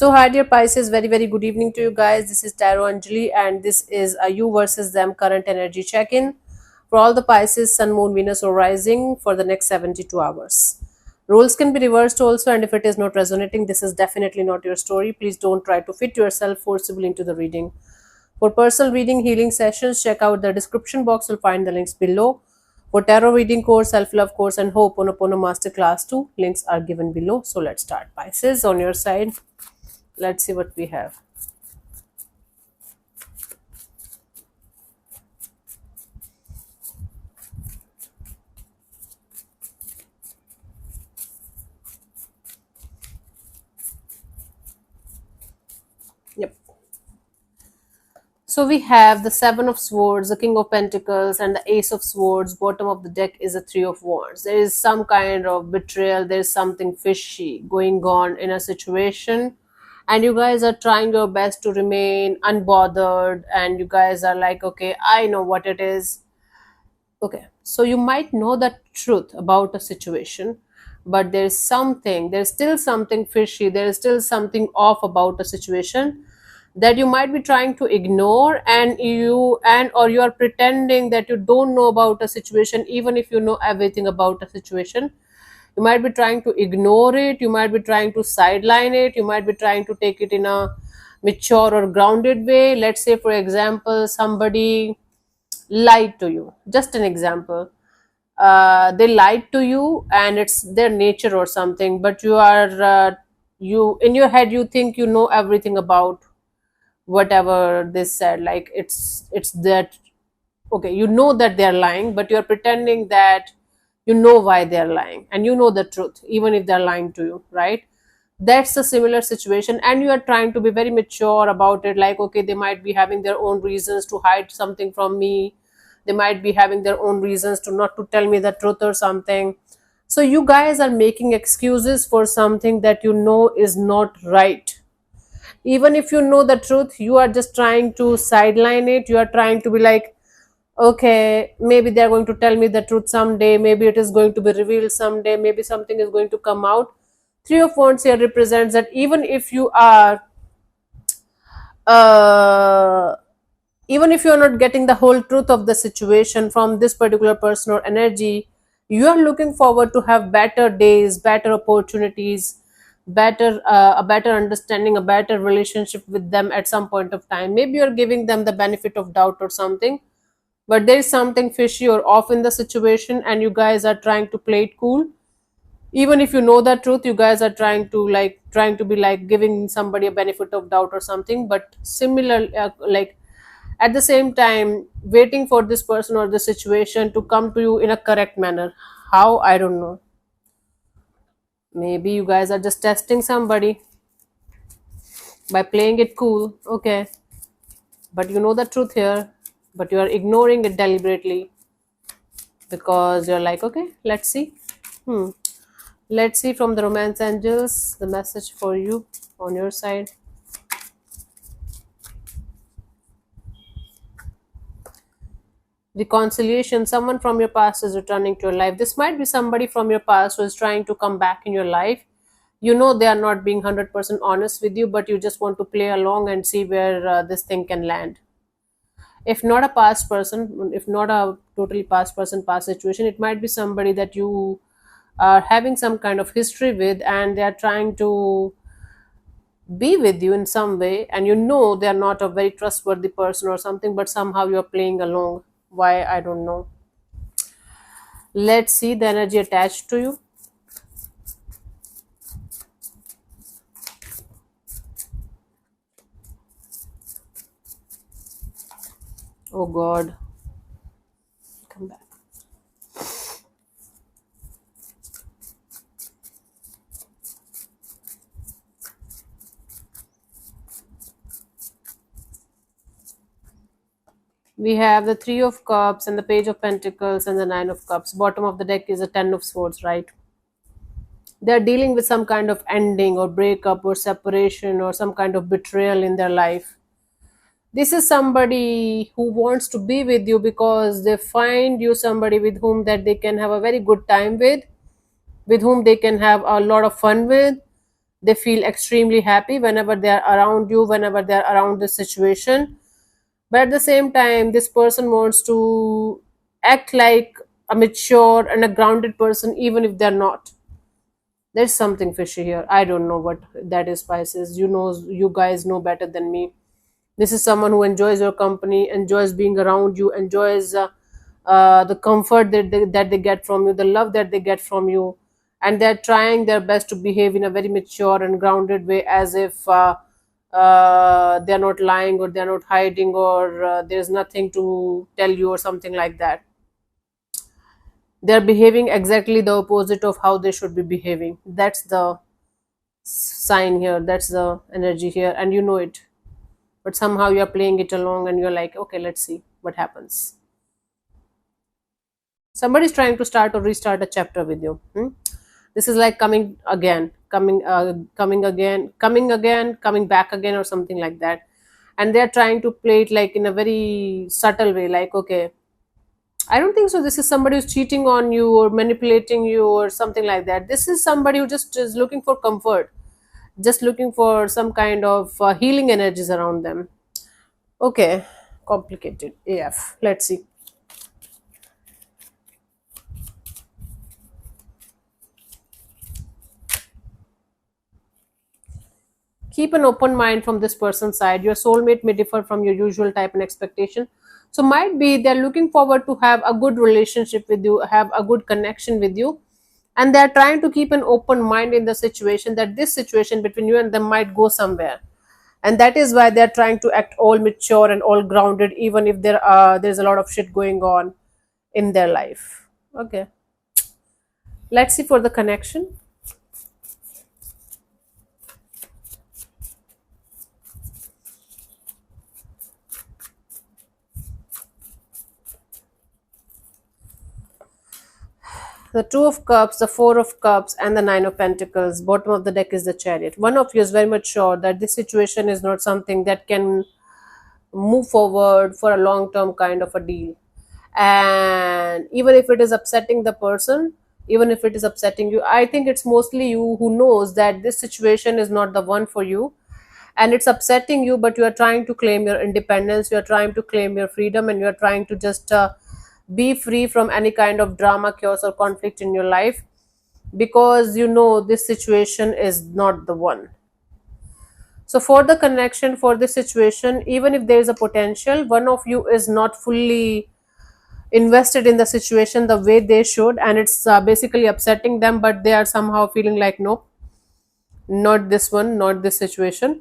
So, hi dear Pisces, very good evening to you guys. This is Tarot Anjali, and this is a you versus them current energy check in for all the Pisces, Sun, Moon, Venus, or Rising for the next 72 hours. Roles can be reversed also, and if it is not resonating, this is definitely not your story. Please don't try to fit yourself forcibly into the reading. For personal reading healing sessions, check out the description box. You'll find the links below. For tarot reading course, self-love course, and Ho'oponopono masterclass 2, links are given below. So let's start. Pisces, on your side, let's see what we have. Yep. So we have the Seven of Swords, the King of Pentacles, and the Ace of Swords. Bottom of the deck is a Three of Wands. There is some kind of betrayal. There is something fishy going on in a situation, and you guys are trying your best to remain unbothered. And you guys are like, okay, I know what it is. Okay, so you might know the truth about a situation, but there's still something fishy, there is still something off about a situation that you might be trying to ignore, and or you are pretending that you don't know about a situation even if you know everything about a situation. You might be trying to ignore it, you might be trying to sideline it, you might be trying to take it in a mature or grounded way. Let's say, for example, somebody lied to you. Just an example. They lied to you and it's their nature or something, but you in your head you think you know everything about whatever they said. Like it's that, okay, you know that they're lying, but you're pretending that you know why they're lying, and you know the truth even if they're lying to you, right? That's a similar situation, and you are trying to be very mature about it. Like, okay, they might be having their own reasons to hide something from me, they might be having their own reasons to not to tell me the truth or something. So you guys are making excuses for something that you know is not right. Even if you know the truth, you are just trying to sideline it. You are trying to be like, okay, maybe they're going to tell me the truth someday, maybe it is going to be revealed someday, maybe something is going to come out. Three of Wands here represents that uh, even if you're not getting the whole truth of the situation from this particular person or energy, you are looking forward to have better days, better opportunities, a better understanding, a better relationship with them at some point of time. Maybe you're giving them the benefit of doubt or something, but there is something fishy or off in the situation, and you guys are trying to play it cool. Even if you know the truth, you guys are trying to be like giving somebody a benefit of doubt or something, but similar, like at the same time waiting for this person or the situation to come to you in a correct manner. How, I don't know. Maybe you guys are just testing somebody by playing it cool, okay, but you know the truth here, but you are ignoring it deliberately because you're like, okay, let's see. Let's see from the romance angels the message for you on your side. Reconciliation, someone from your past is returning to your life. This might be somebody from your past who is trying to come back in your life. You know they are not being 100% honest with you, but you just want to play along and see where this thing can land. If not a past person, if not a totally past person, past situation, it might be somebody that you are having some kind of history with, and they are trying to be with you in some way, and you know they are not a very trustworthy person or something, but somehow you're playing along. Why, I don't know. Let's see the energy attached to you. Oh god, come back. We have the Three of Cups and the Page of Pentacles and the Nine of Cups. Bottom of the deck is a Ten of Swords, right? They're dealing with some kind of ending or breakup or separation or some kind of betrayal in their life. This is somebody who wants to be with you because they find you somebody with whom that they can have a very good time with whom they can have a lot of fun with, They feel extremely happy whenever they are around you, whenever they are around this situation. But at the same time, this person wants to act like a mature and a grounded person, even if they're not. There's something fishy here. I don't know what that is, Pisces. You guys know better than me. This is someone who enjoys your company, enjoys being around you, enjoys the comfort that they get from you, the love that they get from you, and they're trying their best to behave in a very mature and grounded way, as if they're not lying, or they're not hiding, or there's nothing to tell you or something like that. They're behaving exactly the opposite of how they should be behaving. That's the sign here, that's the energy here, and you know it. But somehow you're playing it along and you're like, okay, let's see what happens. Somebody's trying to start or restart a chapter with you. This is like coming again, coming again, coming again, coming back again, or something like that. And they're trying to play it like in a very subtle way, like, okay, I don't think so. This is somebody who's cheating on you or manipulating you or something like that. This is somebody who just is looking for comfort, just looking for some kind of healing energies around them. Okay, complicated AF. Let's see. Keep an open mind from this person's side. Your soulmate may differ from your usual type and expectation. So might be they're looking forward to have a good relationship with you, have a good connection with you, and they're trying to keep an open mind in the situation, that this situation between you and them might go somewhere. And that is why they're trying to act all mature and all grounded, even if there's a lot of shit going on in their life. Okay, let's see for the connection. The Two of Cups, the Four of Cups, and the Nine of Pentacles. Bottom of the deck is the Chariot. One of you is very much sure that this situation is not something that can move forward for a long term kind of a deal. And even if it is upsetting the person, even if it is upsetting you, I think it's mostly you who knows that this situation is not the one for you, and it's upsetting you, but you are trying to claim your independence, you are trying to claim your freedom, and you are trying to just be free from any kind of drama, chaos, or conflict in your life, because you know this situation is not the one. So for the connection, for this situation, even if there is a potential, one of you is not fully invested in the situation the way they should, and it's basically upsetting them, but they are somehow feeling like, nope, not this one, not this situation.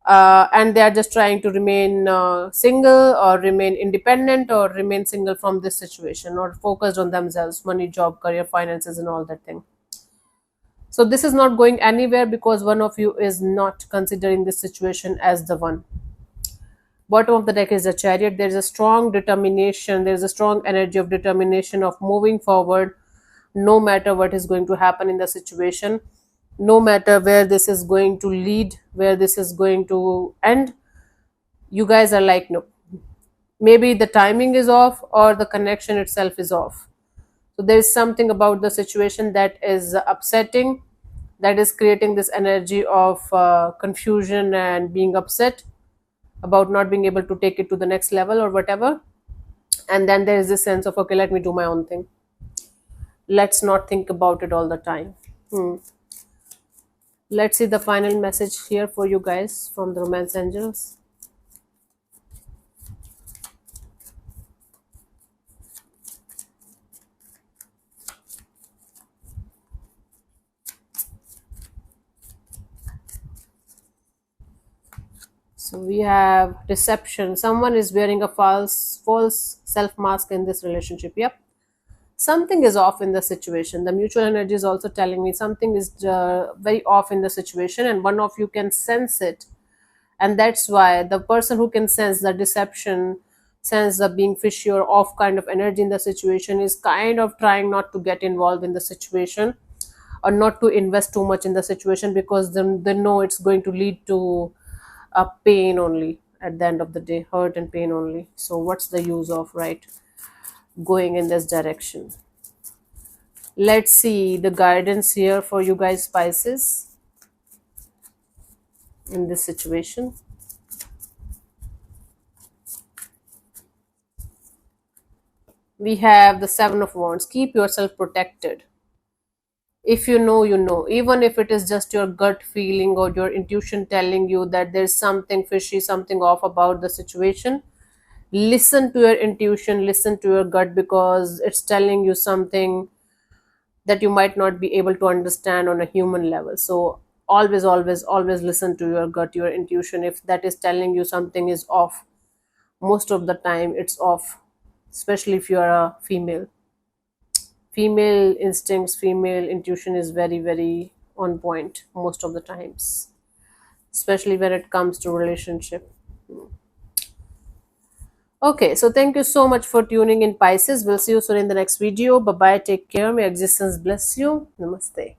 And they are just trying to remain single, or remain independent, or remain single from this situation, or focused on themselves, money, job, career, finances, and all that thing. So this is not going anywhere, because one of you is not considering this situation as the one. Bottom of the deck is the Chariot. There is a strong determination, there is a strong energy of determination of moving forward, no matter what is going to happen in the situation, no matter where this is going to lead, where this is going to end. You guys are like, no, maybe the timing is off, or the connection itself is off. So there is something about the situation that is upsetting, that is creating this energy of confusion and being upset about not being able to take it to the next level or whatever. And then there is this sense of, okay, let me do my own thing, let's not think about it all the time. Let's see the final message here for you guys from the Romance Angels. So we have deception. Someone is wearing a false self mask in this relationship. Yep, something is off in the situation. The mutual energy is also telling me something is very off in the situation, and one of you can sense it. And that's why the person who can sense the deception, sense the being fishy or off kind of energy in the situation, is kind of trying not to get involved in the situation, or not to invest too much in the situation, because then they know it's going to lead to a pain only at the end of the day, hurt and pain only. So what's the use of, right, going in this direction? Let's see the guidance here for you guys, Pisces. in this situation. We have the Seven of Wands. Keep yourself protected. If you know, you know. Even if it is just your gut feeling or your intuition telling you that there's something fishy, something off about the situation, listen to your intuition, listen to your gut, because it's telling you something that you might not be able to understand on a human level. So always, always, always listen to your gut, your intuition. If that is telling you something is off, most of the time it's off, especially if you are a female. Female instincts, female intuition is very, very on point most of the times, especially when it comes to relationship. Okay, so thank you so much for tuning in, Pisces. We'll see you soon in the next video. Bye bye, take care, may existence bless you. Namaste.